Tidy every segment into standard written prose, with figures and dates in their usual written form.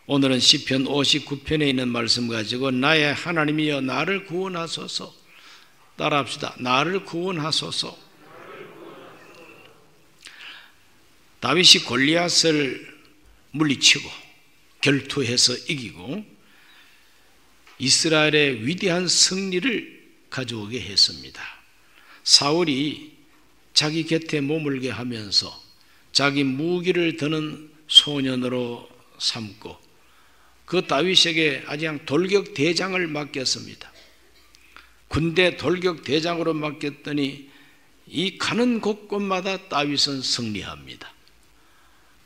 오늘은 시편 59편에 있는 말씀 가지고 나의 하나님이여 나를 구원하소서. 따라합시다. 나를 구원하소서. 다윗이 골리앗을 물리치고 결투해서 이기고 이스라엘의 위대한 승리를 가져오게 했습니다. 사울이 자기 곁에 머물게 하면서 자기 무기를 드는 소년으로 삼고 그 다윗에게 아주 그냥 돌격 대장을 맡겼습니다. 군대 돌격 대장으로 맡겼더니 이 가는 곳곳마다 다윗은 승리합니다.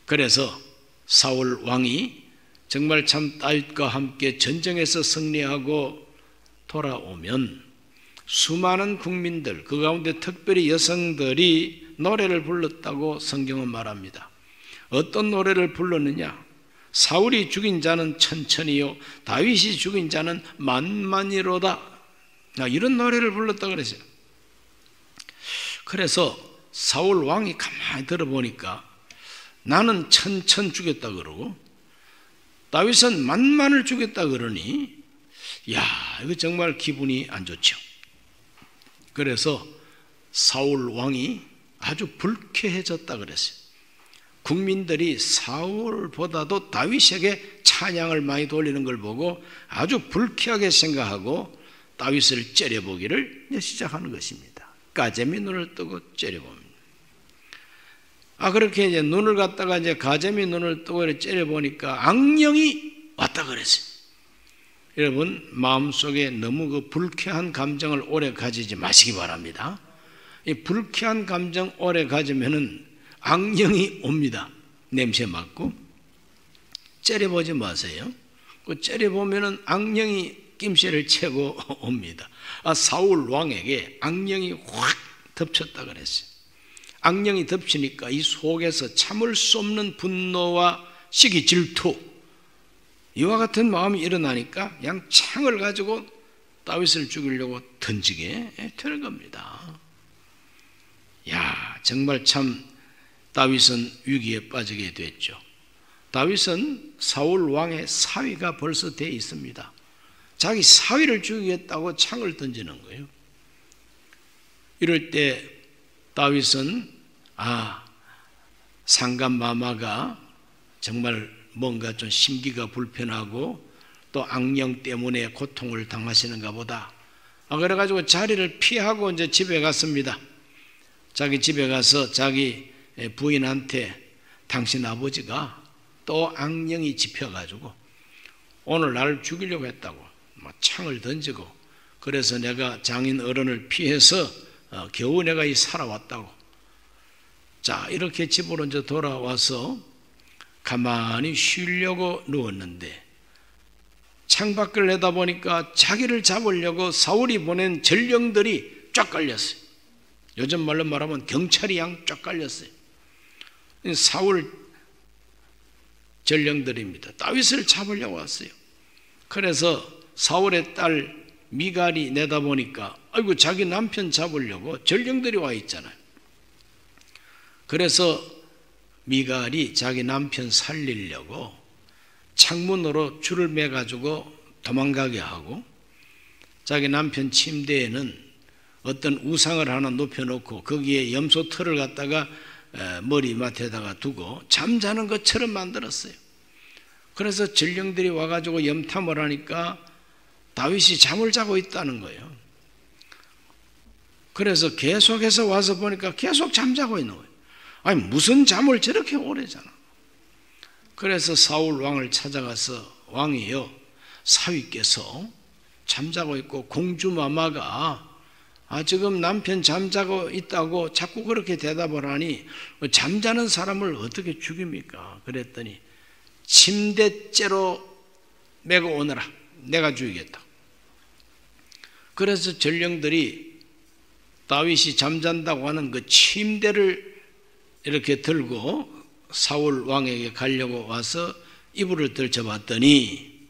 그래서 사울 왕이 정말 참 다윗과 함께 전쟁에서 승리하고 돌아오면 수많은 국민들, 그 가운데 특별히 여성들이 노래를 불렀다고 성경은 말합니다. 어떤 노래를 불렀느냐? 사울이 죽인 자는 천천히요 다윗이 죽인 자는 만만이로다. 이런 노래를 불렀다고 그랬어요. 그래서 사울 왕이 가만히 들어보니까 나는 천천 죽였다 그러고 다윗은 만만을 죽였다 그러니 야, 이거 정말 기분이 안 좋죠. 그래서 사울 왕이 아주 불쾌해졌다 그랬어요. 국민들이 사울보다도 다윗에게 찬양을 많이 돌리는 걸 보고 아주 불쾌하게 생각하고 다윗을 째려보기를 시작하는 것입니다. 가재미 눈을 뜨고 째려봅니다. 그렇게 이제 눈을 갖다가 이제 가재미 눈을 뜨고 째려보니까 악령이 왔다 그랬어요. 여러분, 마음속에 너무 그 불쾌한 감정을 오래 가지지 마시기 바랍니다. 이 불쾌한 감정 오래 가지면은 악령이 옵니다. 냄새 맡고. 째려보지 마세요. 그 째려보면은 악령이 낌새를 채고 옵니다. 사울 왕에게 악령이 확 덮쳤다 그랬어요. 악령이 덮치니까 이 속에서 참을 수 없는 분노와 시기 질투, 이와 같은 마음이 일어나니까 그냥 창을 가지고 다윗을 죽이려고 던지게 되는 겁니다. 야, 정말 참 다윗은 위기에 빠지게 됐죠. 다윗은 사울 왕의 사위가 벌써 돼 있습니다. 자기 사위를 죽이겠다고 창을 던지는 거예요. 이럴 때 다윗은 상간마마가 정말 뭔가 좀 심기가 불편하고 또 악령 때문에 고통을 당하시는가 보다. 그래가지고 자리를 피하고 이제 집에 갔습니다. 자기 집에 가서 자기 부인한테 당신 아버지가 또 악령이 집혀가지고 오늘 나를 죽이려고 했다고 창을 던지고 그래서 내가 장인 어른을 피해서 겨우 내가 살아왔다고. 자, 이렇게 집으로 이제 돌아와서 가만히 쉬려고 누웠는데 창밖을 내다보니까 자기를 잡으려고 사울이 보낸 전령들이 쫙 깔렸어요. 요즘 말로 말하면 경찰이 양 쫙 깔렸어요. 사울 전령들입니다. 다윗을 잡으려고 왔어요. 그래서 사울의 딸 미갈이 내다보니까 아이고 자기 남편 잡으려고 전령들이 와 있잖아요. 그래서 미갈이 자기 남편 살리려고 창문으로 줄을 매가지고 도망가게 하고 자기 남편 침대에는 어떤 우상을 하나 눕혀놓고 거기에 염소 털을 갖다가 머리맡에다가 두고 잠자는 것처럼 만들었어요. 그래서 전령들이 와가지고 염탐을 하니까 다윗이 잠을 자고 있다는 거예요. 그래서 계속해서 와서 보니까 계속 잠자고 있는 거예요. 아니 무슨 잠을 저렇게 오래 자나. 그래서 사울 왕을 찾아가서 왕이여 사위께서 잠자고 있고 공주마마가 지금 남편 잠자고 있다고 자꾸 그렇게 대답을 하니 잠자는 사람을 어떻게 죽입니까? 그랬더니 침대째로 메고 오너라. 내가 죽이겠다. 그래서 전령들이 다윗이 잠잔다고 하는 그 침대를 이렇게 들고 사울 왕에게 가려고 와서 이불을 들쳐봤더니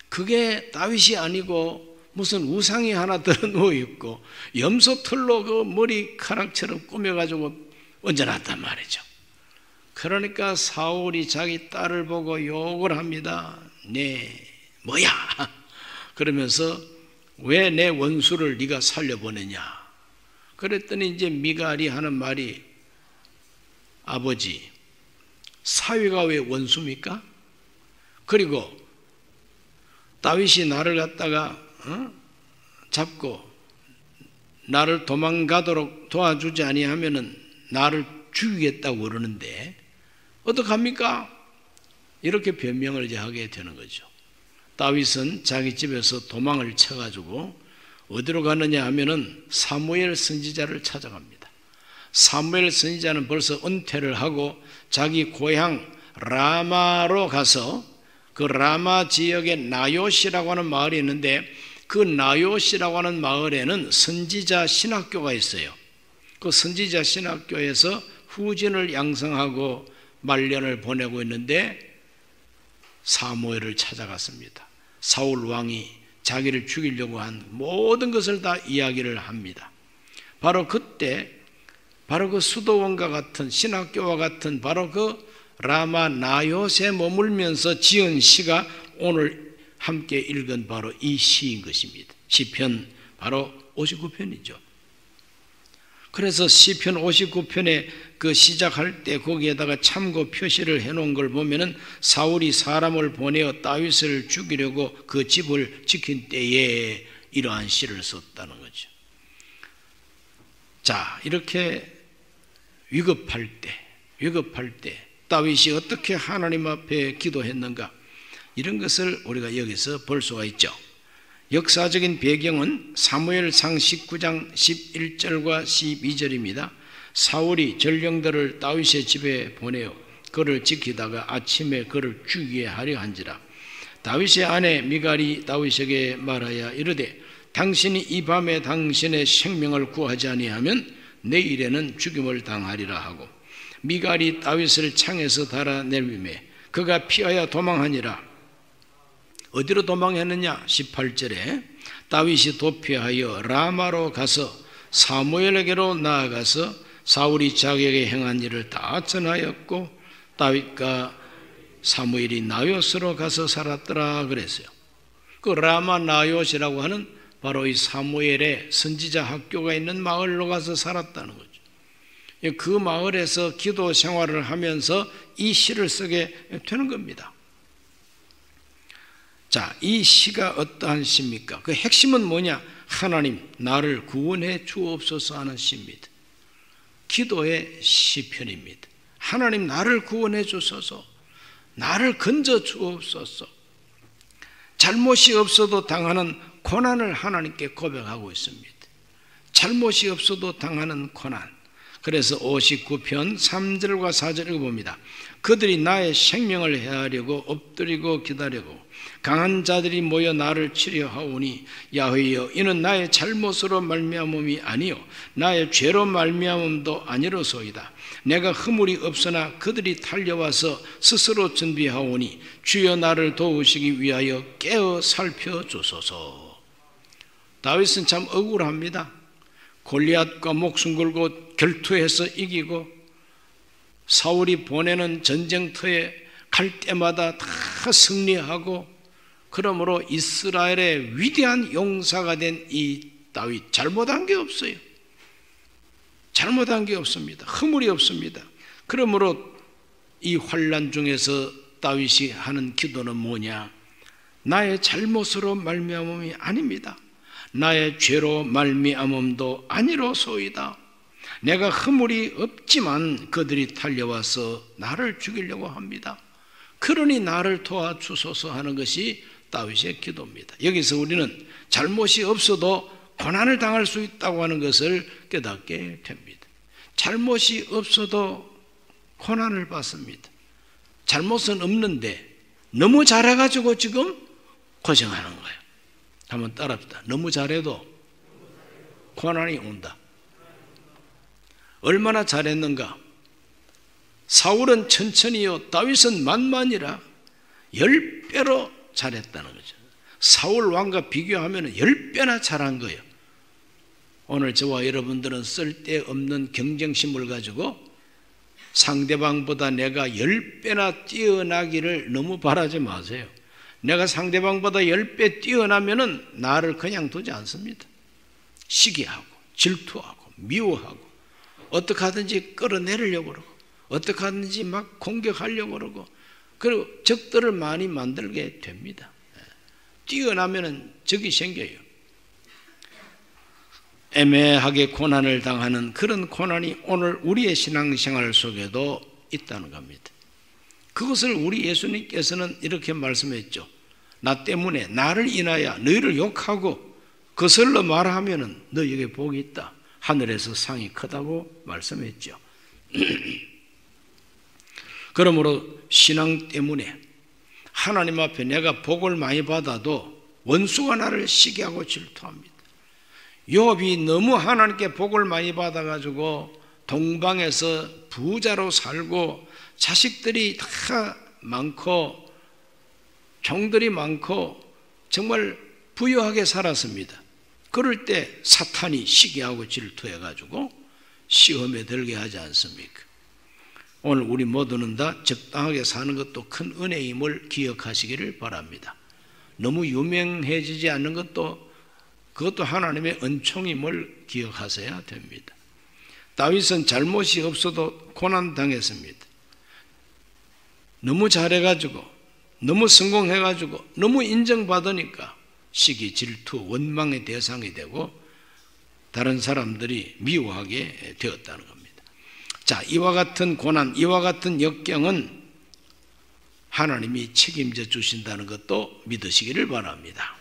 그게 다윗이 아니고 무슨 우상이 하나 들어 누워 있고 염소 털로 그 머리카락처럼 꾸며가지고 얹어놨단 말이죠. 그러니까 사울이 자기 딸을 보고 욕을 합니다. 내 뭐야? 그러면서 왜 내 원수를 네가 살려보내냐? 그랬더니 이제 미갈이 하는 말이, 아버지, 사위가 왜 원수입니까? 그리고 다윗이 나를 갖다가 잡고 나를 도망가도록 도와주지 아니하면은 나를 죽이겠다고 그러는데 어떡합니까? 이렇게 변명을 이제 하게 되는 거죠. 다윗은 자기 집에서 도망을 쳐가지고 어디로 가느냐 하면은 사무엘 선지자를 찾아갑니다. 사무엘 선지자는 벌써 은퇴를 하고 자기 고향 라마로 가서 그 라마 지역에 나요시라고 하는 마을이 있는데 그 나요시라고 하는 마을에는 선지자 신학교가 있어요. 그 선지자 신학교에서 후진을 양성하고 말년을 보내고 있는데 사무엘을 찾아갔습니다. 사울 왕이 자기를 죽이려고 한 모든 것을 다 이야기를 합니다. 바로 그때 바로 그 수도원과 같은 신학교와 같은 바로 그 라마 나요시에 머물면서 지은 시가 오늘 함께 읽은 바로 이 시인 것입니다. 시편 바로 59편이죠. 그래서 시편 59편에 그 시작할 때 거기에다가 참고 표시를 해놓은 걸 보면은 사울이 사람을 보내어 다윗을 죽이려고 그 집을 지킨 때에 이러한 시를 썼다는 거죠. 자, 이렇게 위급할 때 다윗이 어떻게 하나님 앞에 기도했는가, 이런 것을 우리가 여기서 볼 수가 있죠. 역사적인 배경은 사무엘상 19장 11절과 12절입니다. 사울이 전령들을 다윗의 집에 보내어 그를 지키다가 아침에 그를 죽이게 하려 한지라. 다윗의 아내 미갈이 다윗에게 말하여 이르되 당신이 이 밤에 당신의 생명을 구하지 아니하면 내일에는 죽임을 당하리라 하고, 미갈이 다윗을 창에서 달아내리매 그가 피하여 도망하니라. 어디로 도망했느냐? 18절에 다윗이 도피하여 라마로 가서 사무엘에게로 나아가서 사울이 자기에게 행한 일을 다 전하였고 다윗과 사무엘이 나요스로 가서 살았더라 그랬어요. 그 라마 나요스라고 하는 바로 이 사무엘의 선지자 학교가 있는 마을로 가서 살았다는 거죠. 그 마을에서 기도 생활을 하면서 이 시를 쓰게 되는 겁니다. 자, 이 시가 어떠한 시입니까? 그 핵심은 뭐냐? 하나님 나를 구원해 주옵소서 하는 시입니다. 기도의 시편입니다. 하나님 나를 구원해 주소서, 나를 건져 주옵소서. 잘못이 없어도 당하는 고난을 하나님께 고백하고 있습니다. 잘못이 없어도 당하는 고난. 그래서 59편 3절과 4절을 봅니다. 그들이 나의 생명을 해하려고 엎드리고 기다리고 강한 자들이 모여 나를 치려 하오니 야훼여 이는 나의 잘못으로 말미암음이 아니요 나의 죄로 말미암음도 아니로소이다. 내가 허물이 없으나 그들이 달려와서 스스로 준비하오니 주여 나를 도우시기 위하여 깨어 살펴주소서. 다윗은 참 억울합니다. 골리앗과 목숨 걸고 결투해서 이기고 사울이 보내는 전쟁터에 갈 때마다 다 승리하고, 그러므로 이스라엘의 위대한 용사가 된 이 다윗, 잘못한 게 없어요. 잘못한 게 없습니다. 허물이 없습니다. 그러므로 이 환난 중에서 다윗이 하는 기도는 뭐냐? 나의 잘못으로 말미암음이 아닙니다. 나의 죄로 말미암음도 아니로소이다. 내가 허물이 없지만 그들이 달려와서 나를 죽이려고 합니다. 그러니 나를 도와주소서 하는 것이 다윗의 기도입니다. 여기서 우리는 잘못이 없어도 고난을 당할 수 있다고 하는 것을 깨닫게 됩니다. 잘못이 없어도 고난을 받습니다. 잘못은 없는데 너무 잘해가지고 지금 고생하는 거예요. 한번 따라합시다. 너무 잘해도 고난이 온다. 얼마나 잘했는가? 사울은 천천히요 다윗은 만만이라 10배로 잘했다는 거죠. 사울 왕과 비교하면 10배나 잘한 거예요. 오늘 저와 여러분들은 쓸데없는 경쟁심을 가지고 상대방보다 내가 10배나 뛰어나기를 너무 바라지 마세요. 내가 상대방보다 10배 뛰어나면은 나를 그냥 두지 않습니다. 시기하고 질투하고 미워하고 어떻게 하든지 끌어내리려고 그러고 어떻게 하든지 막 공격하려고 그러고 그리고 적들을 많이 만들게 됩니다. 뛰어나면은 적이 생겨요. 애매하게 고난을 당하는 그런 고난이 오늘 우리의 신앙생활 속에도 있다는 겁니다. 그것을 우리 예수님께서는 이렇게 말씀했죠. 나 때문에 나를 인하여 너희를 욕하고 거슬러 말하면은 너희에게 복이 있다. 하늘에서 상이 크다고 말씀했죠. 그러므로 신앙 때문에 하나님 앞에 내가 복을 많이 받아도 원수가 나를 시기하고 질투합니다. 욥이 너무 하나님께 복을 많이 받아가지고 동방에서 부자로 살고 자식들이 다 많고 종들이 많고 정말 부유하게 살았습니다. 그럴 때 사탄이 시기하고 질투해가지고 시험에 들게 하지 않습니까? 오늘 우리 모두는 다 적당하게 사는 것도 큰 은혜임을 기억하시기를 바랍니다. 너무 유명해지지 않는 것도 그것도 하나님의 은총임을 기억하셔야 됩니다. 다윗은 잘못이 없어도 고난당했습니다. 너무 잘해가지고 너무 성공해가지고 너무 인정받으니까 시기, 질투, 원망의 대상이 되고 다른 사람들이 미워하게 되었다는 겁니다. 자, 이와 같은 고난, 이와 같은 역경은 하나님이 책임져 주신다는 것도 믿으시기를 바랍니다.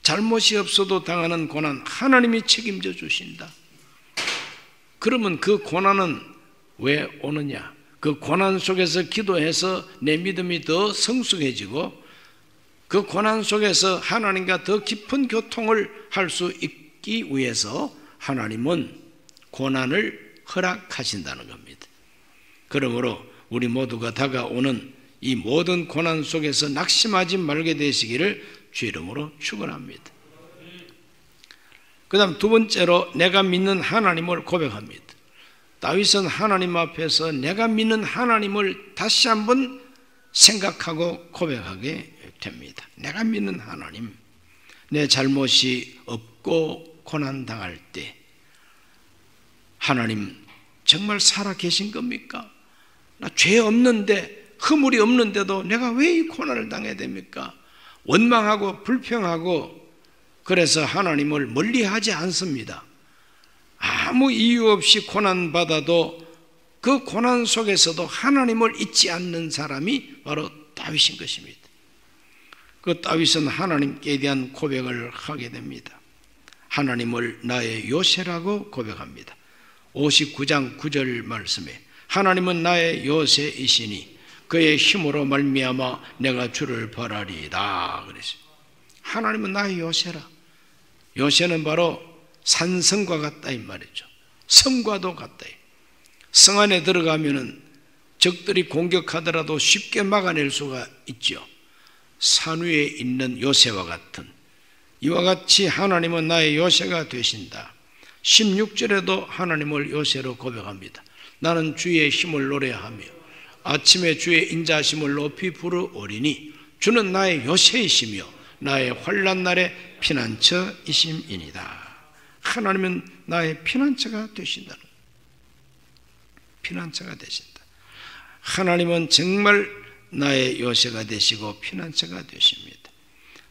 잘못이 없어도 당하는 고난 하나님이 책임져 주신다. 그러면 그 고난은 왜 오느냐? 그 고난 속에서 기도해서 내 믿음이 더 성숙해지고 그 고난 속에서 하나님과 더 깊은 교통을 할 수 있기 위해서 하나님은 고난을 허락하신다는 겁니다. 그러므로 우리 모두가 다가오는 이 모든 고난 속에서 낙심하지 말게 되시기를 주 이름으로 축원합니다. 그 다음 두 번째로 내가 믿는 하나님을 고백합니다. 다윗은 하나님 앞에서 내가 믿는 하나님을 다시 한번 생각하고 고백하게 됩니다. 내가 믿는 하나님, 내 잘못이 없고 고난당할 때 하나님 정말 살아 계신 겁니까? 나 죄 없는데 허물이 없는데도 내가 왜 이 고난을 당해야 됩니까? 원망하고 불평하고 그래서 하나님을 멀리하지 않습니다. 아무 이유 없이 고난받아도 그 고난 속에서도 하나님을 잊지 않는 사람이 바로 다윗인 것입니다. 그 다윗은 하나님께 대한 고백을 하게 됩니다. 하나님을 나의 요새라고 고백합니다. 59장 9절 말씀에 하나님은 나의 요새이시니 그의 힘으로 말미암아 내가 주를 바라리이다 그랬어요. 하나님은 나의 요새라. 요새는 바로 산성과 같다 이 말이죠. 성과도 같다. 성 안에 들어가면은 적들이 공격하더라도 쉽게 막아낼 수가 있죠. 산 위에 있는 요새와 같은 이와 같이 하나님은 나의 요새가 되신다. 16절에도 하나님을 요새로 고백합니다. 나는 주의 힘을 노래하며 아침에 주의 인자심을 높이 부르오리니 주는 나의 요새이시며 나의 환난 날의 피난처이심이니이다. 하나님은 나의 피난처가 되신다는 거예요. 피난처가 되신다. 하나님은 정말 나의 요새가 되시고 피난처가 되십니다.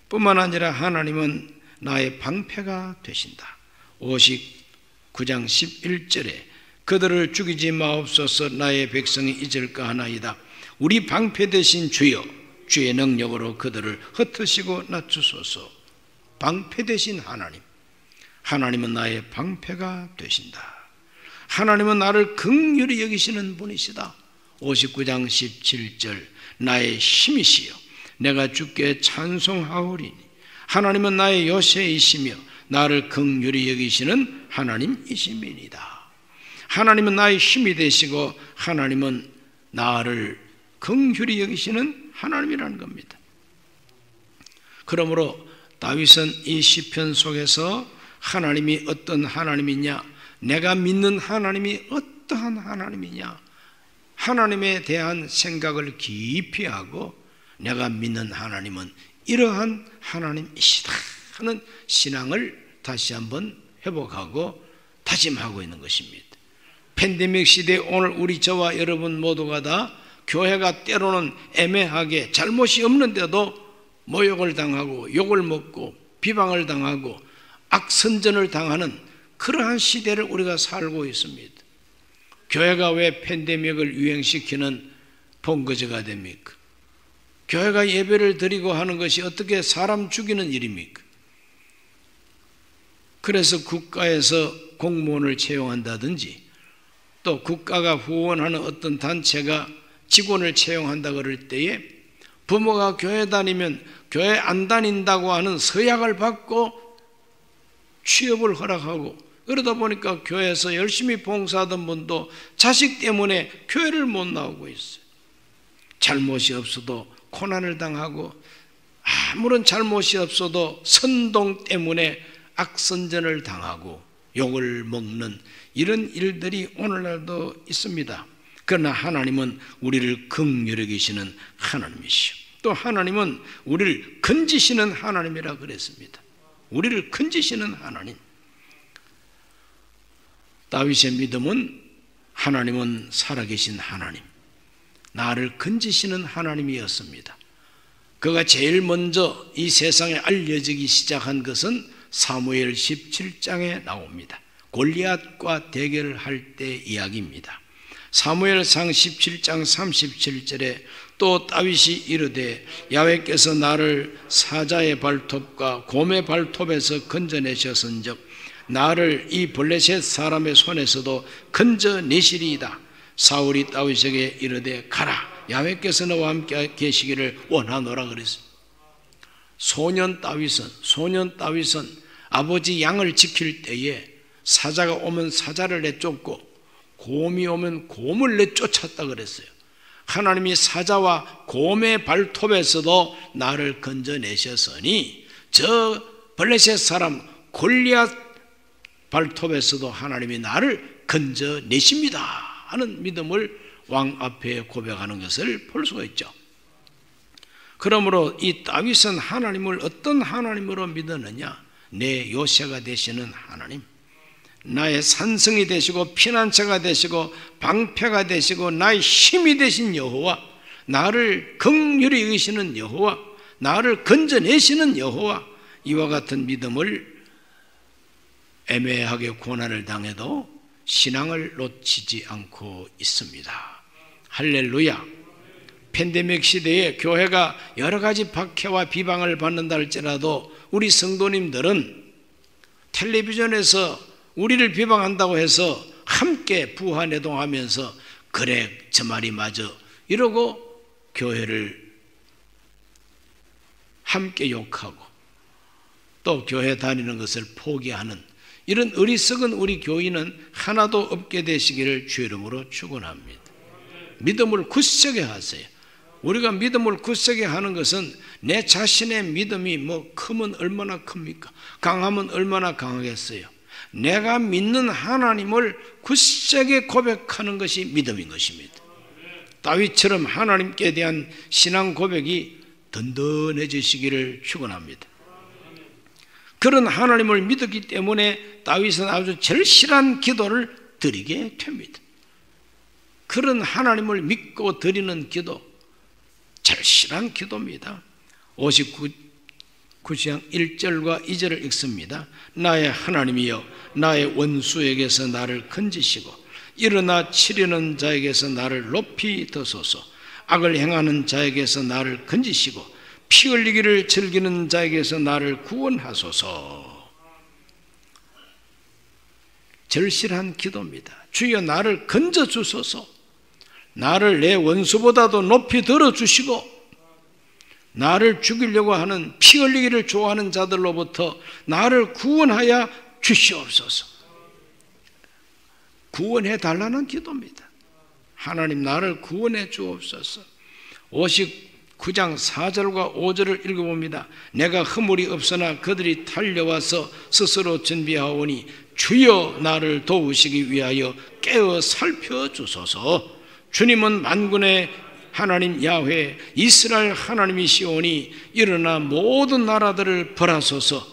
뿐만 아니라 하나님은 나의 방패가 되신다. 59장 11절에 그들을 죽이지 마옵소서 나의 백성이 잊을까 하나이다. 우리 방패 되신 주여 주의 능력으로 그들을 흩으시고 낮추소서. 방패 되신 하나님, 하나님은 나의 방패가 되신다. 하나님은 나를 긍휼히 여기시는 분이시다. 59장 17절 나의 힘이시여 내가 주께 찬송하오리니 하나님은 나의 요새이시며 나를 긍휼히 여기시는 하나님이심이니이다. 하나님은 나의 힘이 되시고 하나님은 나를 긍휼히 여기시는 하나님이라는 겁니다. 그러므로 다윗은 이 시편 속에서 하나님이 어떤 하나님이냐, 내가 믿는 하나님이 어떠한 하나님이냐, 하나님에 대한 생각을 깊이 하고 내가 믿는 하나님은 이러한 하나님이시다 하는 신앙을 다시 한번 회복하고 다짐하고 있는 것입니다. 팬데믹 시대에 오늘 우리 저와 여러분 모두가 다 교회가 때로는 애매하게 잘못이 없는데도 모욕을 당하고 욕을 먹고 비방을 당하고 악선전을 당하는 그러한 시대를 우리가 살고 있습니다. 교회가 왜 팬데믹을 유행시키는 본거지가 됩니까? 교회가 예배를 드리고 하는 것이 어떻게 사람 죽이는 일입니까? 그래서 국가에서 공무원을 채용한다든지 또 국가가 후원하는 어떤 단체가 직원을 채용한다 그럴 때에 부모가 교회 다니면 교회 안 다닌다고 하는 서약을 받고 취업을 허락하고, 그러다 보니까 교회에서 열심히 봉사하던 분도 자식 때문에 교회를 못 나오고 있어요. 잘못이 없어도 고난을 당하고 아무런 잘못이 없어도 선동 때문에 악선전을 당하고 욕을 먹는 이런 일들이 오늘날도 있습니다. 그러나 하나님은 우리를 긍휼히 여기시는 하나님이시오. 또 하나님은 우리를 건지시는 하나님이라 그랬습니다. 우리를 건지시는 하나님. 다윗의 믿음은 하나님은 살아계신 하나님, 나를 건지시는 하나님이었습니다. 그가 제일 먼저 이 세상에 알려지기 시작한 것은 사무엘 17장에 나옵니다. 골리앗과 대결을 할 때 이야기입니다. 사무엘상 17장 37절에 또 다윗이 이르되 야훼께서 나를 사자의 발톱과 곰의 발톱에서 건져내셨은즉 나를 이 블레셋 사람의 손에서도 건져내시리이다. 사울이 다윗에게 이르되 가라, 야훼께서 너와 함께 계시기를 원하노라 그랬습니다. 소년 다윗은 아버지 양을 지킬 때에 사자가 오면 사자를 내쫓고 곰이 오면 곰을 내쫓았다 그랬어요. 하나님이 사자와 곰의 발톱에서도 나를 건져내셨으니 저 블레셋 사람 골리앗 발톱에서도 하나님이 나를 건져내십니다 하는 믿음을 왕 앞에 고백하는 것을 볼 수가 있죠. 그러므로 이 다윗은 하나님을 어떤 하나님으로 믿었느냐? 내 요새가 되시는 하나님, 나의 산성이 되시고 피난처가 되시고 방패가 되시고 나의 힘이 되신 여호와, 나를 긍휼히 여기시는 여호와, 나를 건져내시는 여호와, 이와 같은 믿음을 애매하게 고난을 당해도 신앙을 놓치지 않고 있습니다. 할렐루야. 팬데믹 시대에 교회가 여러 가지 박해와 비방을 받는다 할지라도 우리 성도님들은 텔레비전에서 우리를 비방한다고 해서 함께 부하내동하면서 그래 저 말이 맞아 이러고 교회를 함께 욕하고 또 교회 다니는 것을 포기하는 이런 어리석은 우리 교인은 하나도 없게 되시기를 주 이름으로 축원합니다. 믿음을 굳세게 하세요. 우리가 믿음을 굳세게 하는 것은 내 자신의 믿음이 크면 얼마나 큽니까? 강하면 얼마나 강하겠어요? 내가 믿는 하나님을 굳세게 고백하는 것이 믿음인 것입니다. 다윗처럼 하나님께 대한 신앙 고백이 든든해지시기를 축원합니다. 그런 하나님을 믿었기 때문에 다윗은 아주 절실한 기도를 드리게 됩니다. 그런 하나님을 믿고 드리는 기도, 절실한 기도입니다. 59장 1절과 2절을 읽습니다. 나의 하나님이여, 나의 원수에게서 나를 건지시고 일어나 치려는 자에게서 나를 높이 드소서. 악을 행하는 자에게서 나를 건지시고 피 흘리기를 즐기는 자에게서 나를 구원하소서. 절실한 기도입니다. 주여 나를 건져주소서. 나를 내 원수보다도 높이 들어주시고 나를 죽이려고 하는 피 흘리기를 좋아하는 자들로부터 나를 구원하여 주시옵소서. 구원해 달라는 기도입니다. 하나님 나를 구원해 주옵소서. 59장 4절과 5절을 읽어봅니다. 내가 허물이 없으나 그들이 달려와서 스스로 준비하오니 주여 나를 도우시기 위하여 깨어 살펴주소서. 주님은 만군의 하나님 야훼 이스라엘 하나님이시오니 일어나 모든 나라들을 벌하소서.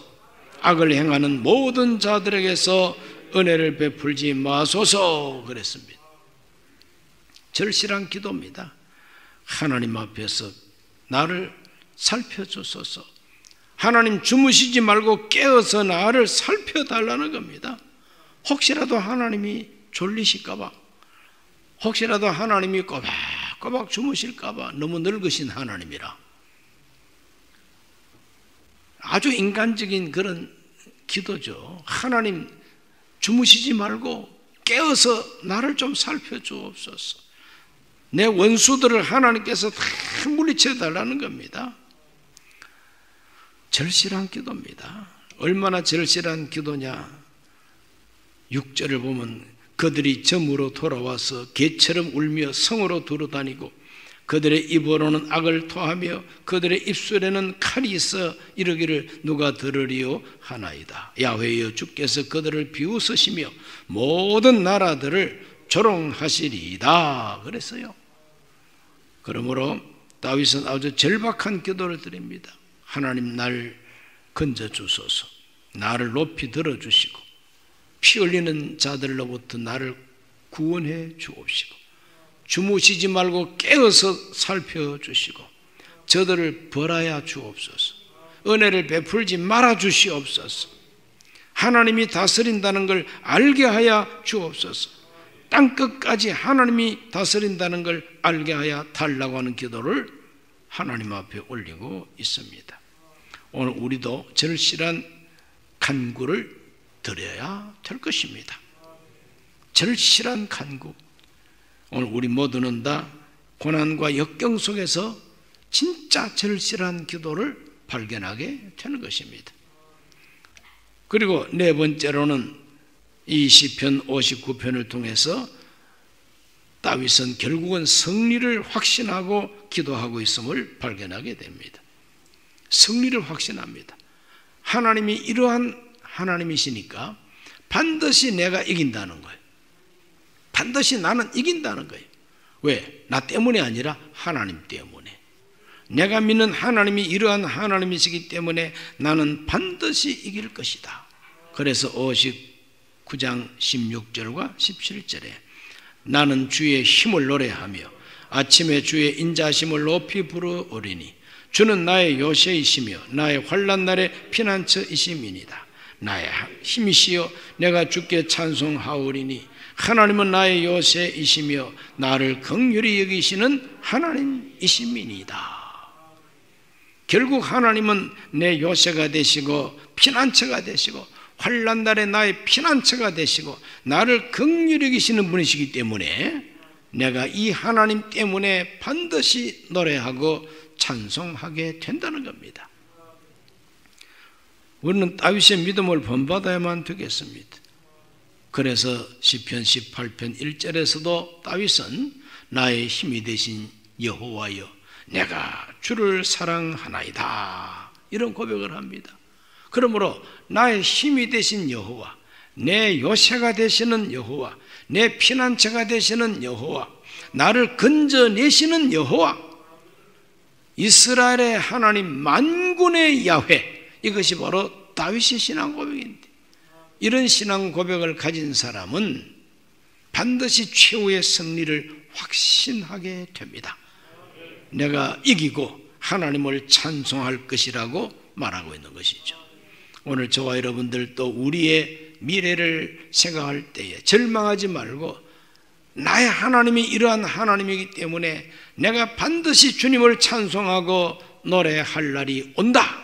악을 행하는 모든 자들에게서 은혜를 베풀지 마소서 그랬습니다. 절실한 기도입니다. 하나님 앞에서 나를 살펴주소서. 하나님 주무시지 말고 깨어서 나를 살펴달라는 겁니다. 혹시라도 하나님이 졸리실까봐, 혹시라도 하나님이 꼬박꼬박 주무실까봐, 너무 늙으신 하나님이라 아주 인간적인 그런 기도죠. 하나님 주무시지 말고 깨어서 나를 좀 살펴주옵소서. 내 원수들을 하나님께서 다 물리쳐 달라는 겁니다. 절실한 기도입니다. 얼마나 절실한 기도냐. 6절을 보면 그들이 점으로 돌아와서 개처럼 울며 성으로 두루다니고 그들의 입으로는 악을 토하며 그들의 입술에는 칼이 있어 이르기를 누가 들으리요 하나이다. 야훼여 주께서 그들을 비웃으시며 모든 나라들을 조롱하시리이다 그랬어요. 그러므로 다윗은 아주 절박한 기도를 드립니다. 하나님 날 건져주소서. 나를 높이 들어주시고 피 흘리는 자들로부터 나를 구원해 주옵시고 주무시지 말고 깨어서 살펴주시고 저들을 벌하여 주옵소서. 은혜를 베풀지 말아 주시옵소서. 하나님이 다스린다는 걸 알게 하여 주옵소서. 땅끝까지 하나님이 다스린다는 걸 알게 하여 달라고 하는 기도를 하나님 앞에 올리고 있습니다. 오늘 우리도 절실한 간구를 드려야 될 것입니다. 절실한 간구. 오늘 우리 모두는 다 고난과 역경 속에서 진짜 절실한 기도를 발견하게 되는 것입니다. 그리고 네 번째로는 이 시편 59편을 통해서 다윗은 결국은 승리를 확신하고 기도하고 있음을 발견하게 됩니다. 승리를 확신합니다. 하나님이 이러한 하나님이시니까 반드시 내가 이긴다는 거예요. 반드시 나는 이긴다는 거예요. 왜? 나 때문이 아니라 하나님 때문에. 내가 믿는 하나님이 이러한 하나님이시기 때문에 나는 반드시 이길 것이다. 그래서 59장 16절과 17절에 나는 주의 힘을 노래하며 아침에 주의 인자심을 높이 부르오리니 주는 나의 요새이시며 나의 환난 날의 피난처이심이니이다. 나의 힘이시여 내가 주께 찬송하오리니 하나님은 나의 요새이시며 나를 긍휼히 여기시는 하나님이심이니이다. 결국 하나님은 내 요새가 되시고 피난처가 되시고 환난 날에 나의 피난처가 되시고 나를 긍휼히 여기시는 분이시기 때문에 내가 이 하나님 때문에 반드시 노래하고 찬송하게 된다는 겁니다. 우리는 다윗의 믿음을 본받아야만 되겠습니다. 그래서 시편 18편 1절에서도 다윗은 나의 힘이 되신 여호와여 내가 주를 사랑하나이다 이런 고백을 합니다. 그러므로 나의 힘이 되신 여호와, 내 요새가 되시는 여호와, 내 피난처가 되시는 여호와, 나를 건져내시는 여호와, 이스라엘의 하나님 만군의 야훼, 이것이 바로 다윗의 신앙 고백인데 이런 신앙 고백을 가진 사람은 반드시 최후의 승리를 확신하게 됩니다. 내가 이기고 하나님을 찬송할 것이라고 말하고 있는 것이죠. 오늘 저와 여러분들 또 우리의 미래를 생각할 때에 절망하지 말고 나의 하나님이 이러한 하나님이기 때문에 내가 반드시 주님을 찬송하고 노래할 날이 온다.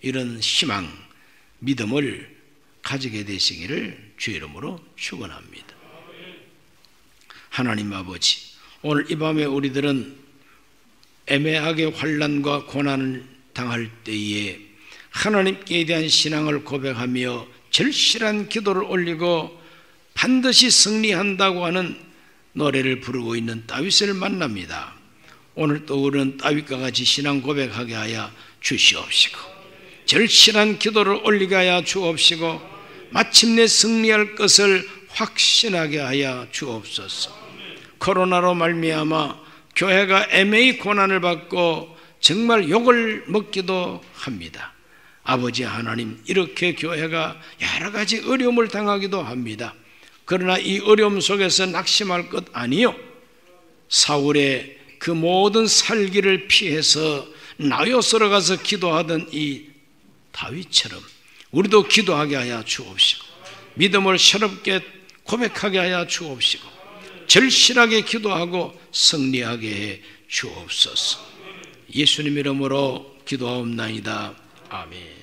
이런 희망, 믿음을 가지게 되시기를 주의 이름으로 축원합니다. 하나님 아버지, 오늘 이 밤에 우리들은 애매하게 환난과 고난을 당할 때에 하나님께 대한 신앙을 고백하며 절실한 기도를 올리고 반드시 승리한다고 하는 노래를 부르고 있는 다윗을 만납니다. 오늘 또 우리는 다윗과 같이 신앙 고백하게 하여 주시옵시고 절실한 기도를 올리게 하여 주옵시고 마침내 승리할 것을 확신하게 하여 주옵소서. 코로나로 말미암아 교회가 애매히 고난을 받고 정말 욕을 먹기도 합니다. 아버지 하나님, 이렇게 교회가 여러 가지 어려움을 당하기도 합니다. 그러나 이 어려움 속에서 낙심할 것 아니요, 사울의 그 모든 살기를 피해서 나요스로 가서 기도하던 이 다윗처럼 우리도 기도하게 하여 주옵시고, 믿음을 새롭게 고백하게 하여 주옵시고, 절실하게 기도하고 승리하게 해 주옵소서. 예수님 이름으로 기도하옵나이다. 아멘.